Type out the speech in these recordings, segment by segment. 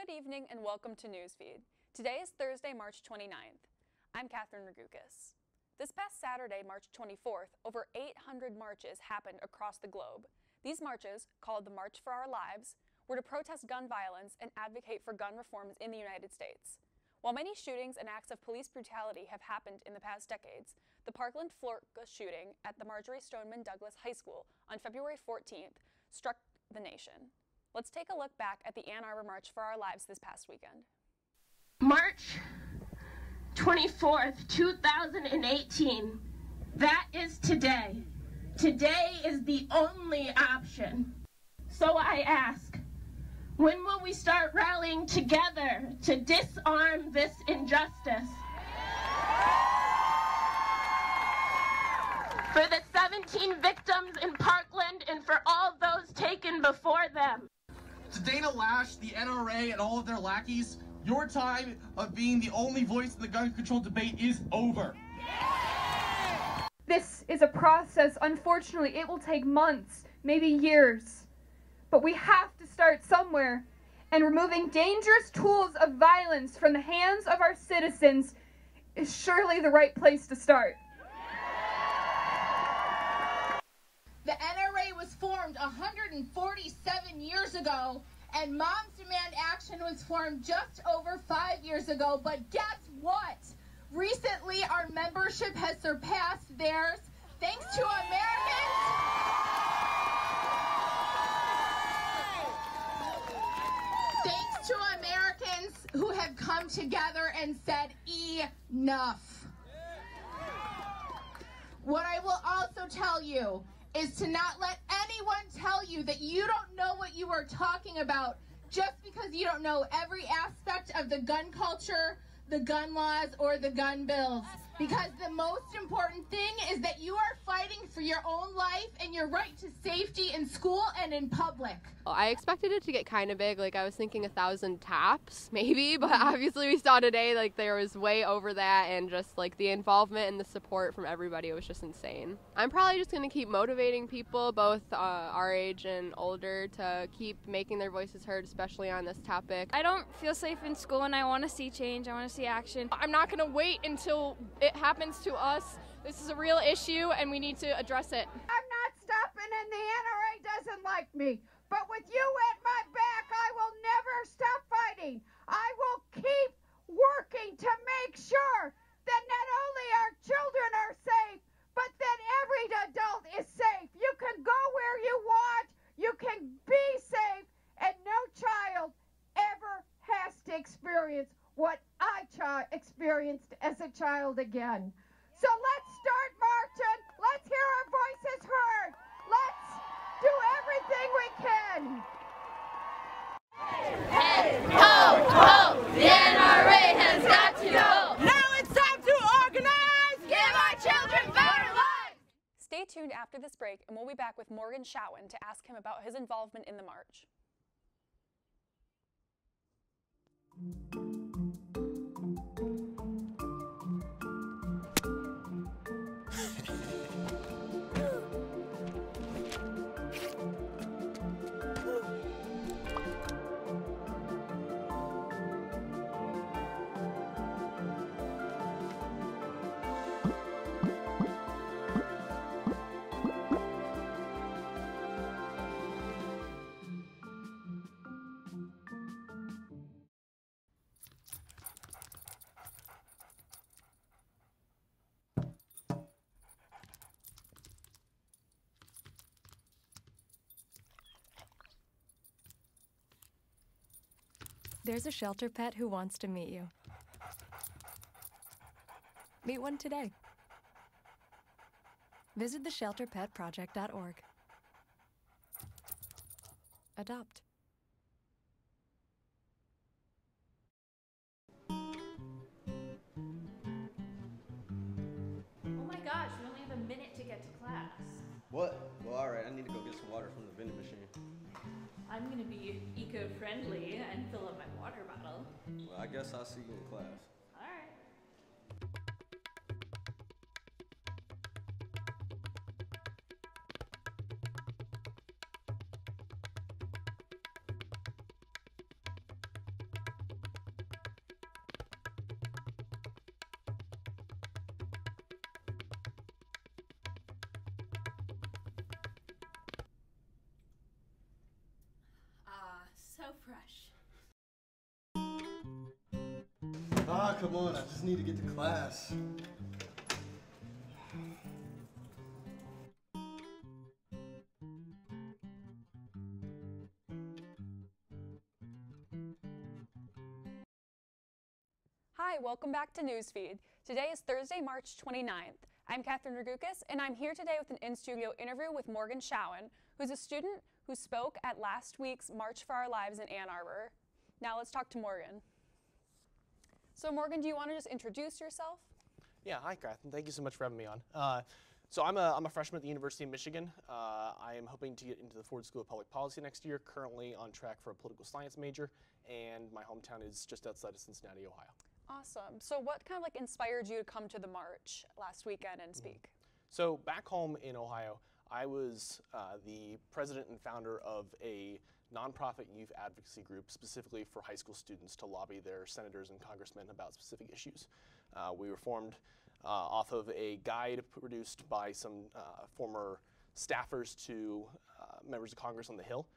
Good evening and welcome to Newsfeed. Today is Thursday, March 29th. I'm Catherine Ragukas. This past Saturday, March 24th, over 800 marches happened across the globe. These marches, called the March for Our Lives, were to protest gun violence and advocate for gun reforms in the United States. While many shootings and acts of police brutality have happened in the past decades, the Parkland, Florida shooting at the Marjory Stoneman Douglas High School on February 14th struck the nation. Let's take a look back at the Ann Arbor March for Our Lives this past weekend. March 24th, 2018. That is today. Today is the only option. So I ask, when will we start rallying together to disarm this injustice? For the 17 victims in Parkland and for all those taken before them. To Dana Lash, the NRA, and all of their lackeys, your time of being the only voice in the gun control debate is over. This is a process. Unfortunately, it will take months, maybe years. But we have to start somewhere, and removing dangerous tools of violence from the hands of our citizens is surely the right place to start. The NRA was formed 147 years ago, and Moms Demand Action was formed just over 5 years ago. But guess what? Recently, our membership has surpassed theirs thanks to Americans who have come together and said, enough. What I will also tell you is to not let anyone tell you that you don't know what you are talking about just because you don't know every aspect of the gun culture, the gun laws, or the gun bills. Because the most important thing is that you are fighting for your own life and your right to safety in school and in public. I expected it to get kind of big, like I was thinking 1,000 taps, maybe, but obviously we saw today, like there was way over that, and just like the involvement and the support from everybody was just insane. I'm probably just going to keep motivating people, both our age and older, to keep making their voices heard, especially on this topic. I don't feel safe in school and I want to see change, I want to see action. I'm not going to wait until it happens to us. This is a real issue and we need to address it. I'm not stopping and the NRA doesn't like me. But with you at my back, I will never stop fighting. I will keep working to make sure that not only our children are safe, but that every adult is safe. You can go where you want, you can be safe, and no child ever has to experience what I experienced as a child again. So let's start marching. Let's hear our voices heard. Let's do everything we can. Hey, ho, ho, the NRA has got to go. Now it's time to organize. Give our children better lives. Stay tuned after this break and we'll be back with Morgan Showen to ask him about his involvement in the march. There's a shelter pet who wants to meet you. Meet one today. Visit theshelterpetproject.org. Adopt. Oh my gosh, we only have a minute to get to class. What? Well, alright, I need to go get some water from the vending machine. I'm gonna be eco-friendly and fill up my water bottle. Well, I guess I'll see you in class. Alright. fresh. Ah, come on, I just need to get to class. Hi, welcome back to Newsfeed. Today is Thursday, March 29th. I'm Catherine Ragukas, and I'm here today with an in-studio interview with Morgan Showen, who's a student who spoke at last week's March for Our Lives in Ann Arbor. Now let's talk to Morgan. So Morgan, do you want to just introduce yourself? Yeah, hi Catherine. Thank you so much for having me on. So I'm a freshman at the University of Michigan. I am hoping to get into the Ford School of Public Policy next year, currently on track for a political science major, and my hometown is just outside of Cincinnati, Ohio. Awesome. So what kind of inspired you to come to the march last weekend and speak? So back home in Ohio, I was the president and founder of a nonprofit youth advocacy group specifically for high school students to lobby their senators and congressmen about specific issues. We were formed off of a guide produced by some former staffers to members of Congress on the Hill.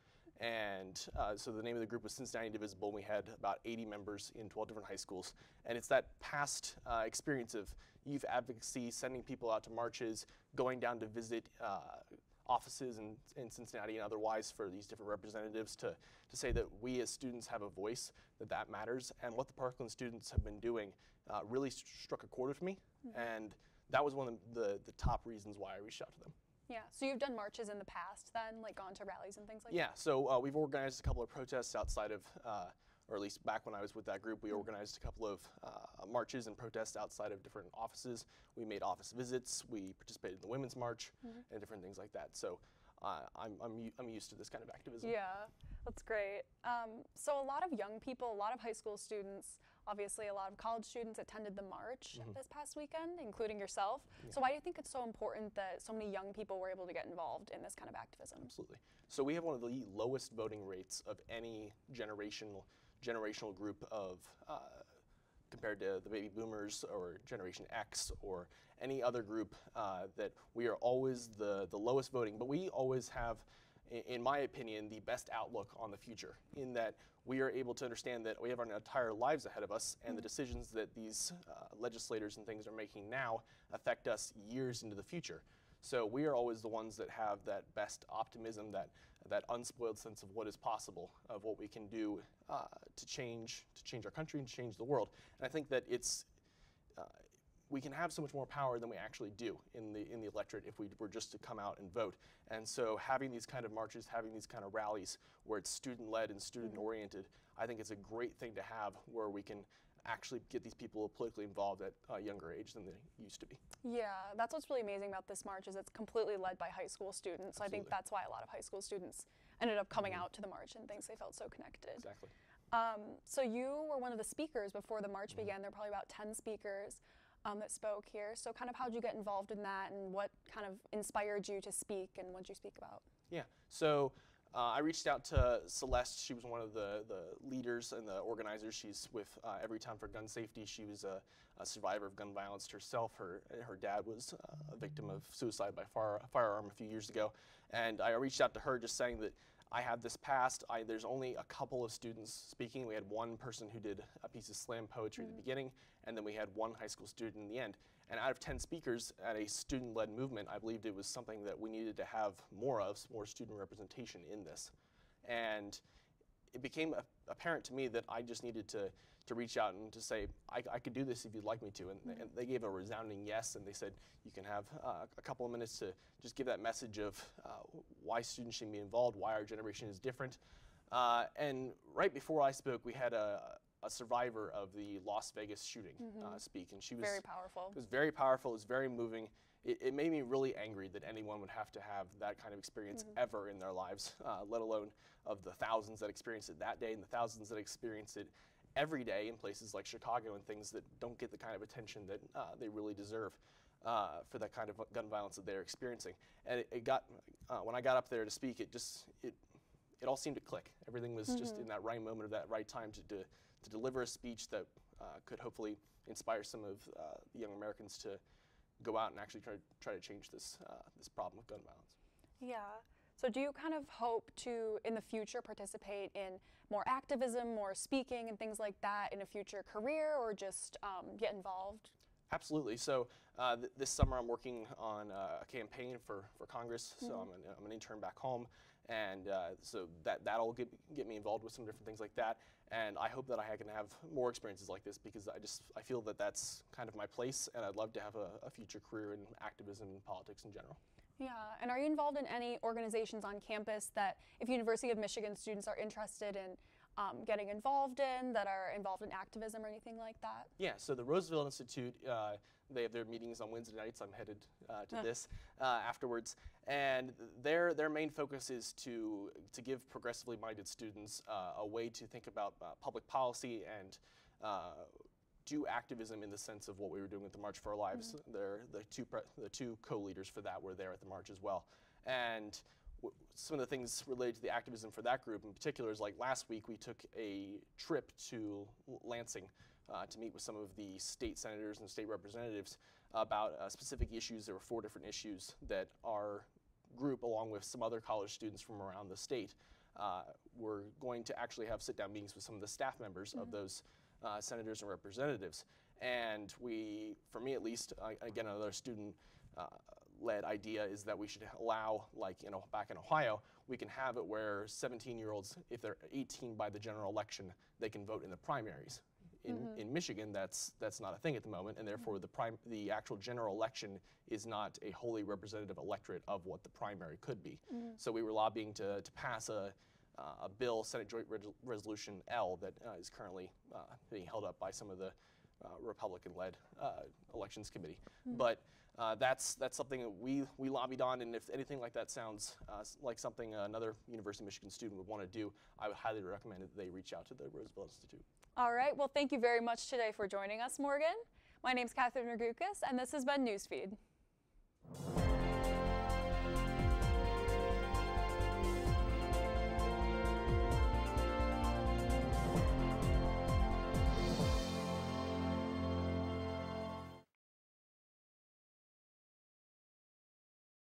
And so the name of the group was Cincinnati Indivisible, and we had about 80 members in 12 different high schools. And it's that past experience of youth advocacy, sending people out to marches, going down to visit offices in Cincinnati and otherwise for these different representatives to say that we as students have a voice, that matters. And what the Parkland students have been doing really struck a chord with me. And that was one of the top reasons why I reached out to them. Yeah, so you've done marches in the past then, like gone to rallies and things like that? Yeah, so we've organized a couple of protests outside of, or at least back when I was with that group, we organized a couple of marches and protests outside of different offices. We made office visits, we participated in the Women's March, and different things like that. So I'm used to this kind of activism. Yeah, that's great. So a lot of young people, a lot of high school students, obviously a lot of college students attended the march this past weekend, including yourself. Yeah. So why do you think it's so important that so many young people were able to get involved in this kind of activism? Absolutely. So we have one of the lowest voting rates of any generational group of compared to the baby boomers or Generation X or any other group, that we are always the lowest voting, but we always have, in my opinion, the best outlook on the future, in that we are able to understand that we have our entire lives ahead of us, and the decisions that these legislators and things are making now affect us years into the future. So we are always the ones that have that best optimism, that unspoiled sense of what is possible, of what we can do to change our country and change the world. And I think that it's we can have so much more power than we actually do in the electorate if we were just to come out and vote. And so having these kind of marches, having these kind of rallies where it's student-led and student-oriented, I think it's a great thing to have, where we can actually get these people politically involved at a younger age than they used to be. Yeah, that's what's really amazing about this march, is it's completely led by high school students. Absolutely. I think that's why a lot of high school students ended up coming out to the march and things. They felt so connected. Exactly. So you were one of the speakers before the march began. There were probably about 10 speakers that spoke here. So kind of how did you get involved in that, and what kind of inspired you to speak, and what did you speak about? Yeah, so I reached out to Celeste. She was one of the leaders and the organizers. She's with Everytown for Gun Safety. She was a survivor of gun violence herself. Her dad was a victim of suicide by firearm a few years ago. And I reached out to her just saying that I have this past. There's only a couple of students speaking. We had one person who did a piece of slam poetry at the beginning, and then we had one high school student in the end. And out of 10 speakers at a student-led movement, I believed it was something that we needed to have more of, more student representation in this. And it became apparent to me that I just needed to reach out and to say, I could do this if you'd like me to. And they gave a resounding yes, and they said, you can have a couple of minutes to just give that message of why students should be involved, why our generation is different. And right before I spoke, we had a survivor of the Las Vegas shooting speak, and she was very powerful. It was very powerful. It was very moving. It made me really angry that anyone would have to have that kind of experience ever in their lives, let alone of the thousands that experienced it that day and the thousands that experience it every day in places like Chicago and things that don't get the kind of attention that they really deserve for that kind of gun violence that they're experiencing. And it got when I got up there to speak, it all seemed to click. Everything was just in that right moment of that right time to deliver a speech that could hopefully inspire some of the young Americans to go out and actually try to change this problem of gun violence. Yeah. So do you kind of hope to, in the future, participate in more activism, more speaking and things like that in a future career, or just get involved? Absolutely. So this summer I'm working on a campaign for Congress. So I'm an intern back home, and so that'll get me involved with some different things like that. And I hope that I can have more experiences like this, because I feel that that's kind of my place, and I'd love to have a future career in activism and politics in general. Yeah, and are you involved in any organizations on campus that, if University of Michigan students are interested in getting involved in, that are involved in activism or anything like that? Yeah, so the Roosevelt Institute, they have their meetings on Wednesday nights. I'm headed to this afterwards, and their main focus is to give progressively minded students a way to think about public policy and do activism in the sense of what we were doing with the March for Our Lives. The two co-leaders for that were there at the march as well, and some of the things related to the activism for that group in particular is, like, last week we took a trip to Lansing to meet with some of the state senators and state representatives about specific issues. There were 4 different issues that our group, along with some other college students from around the state, were going to actually have sit-down meetings with some of the staff members of those senators and representatives. And for me at least, again, another student led idea is that we should allow, like, back in Ohio, we can have it where 17-year-olds, if they're 18 by the general election, they can vote in the primaries. In Michigan, that's not a thing at the moment, and therefore the actual general election is not a wholly representative electorate of what the primary could be. So we were lobbying to pass a bill, Senate Joint Resolution L, that is currently being held up by some of the Republican-led elections committee. But that's something that we lobbied on, and if anything like that sounds like something another University of Michigan student would want to do, I would highly recommend that they reach out to the Roosevelt Institute. All right, well, thank you very much today for joining us, Morgan. My name's Catherine Ragukas, and this has been Newsfeed.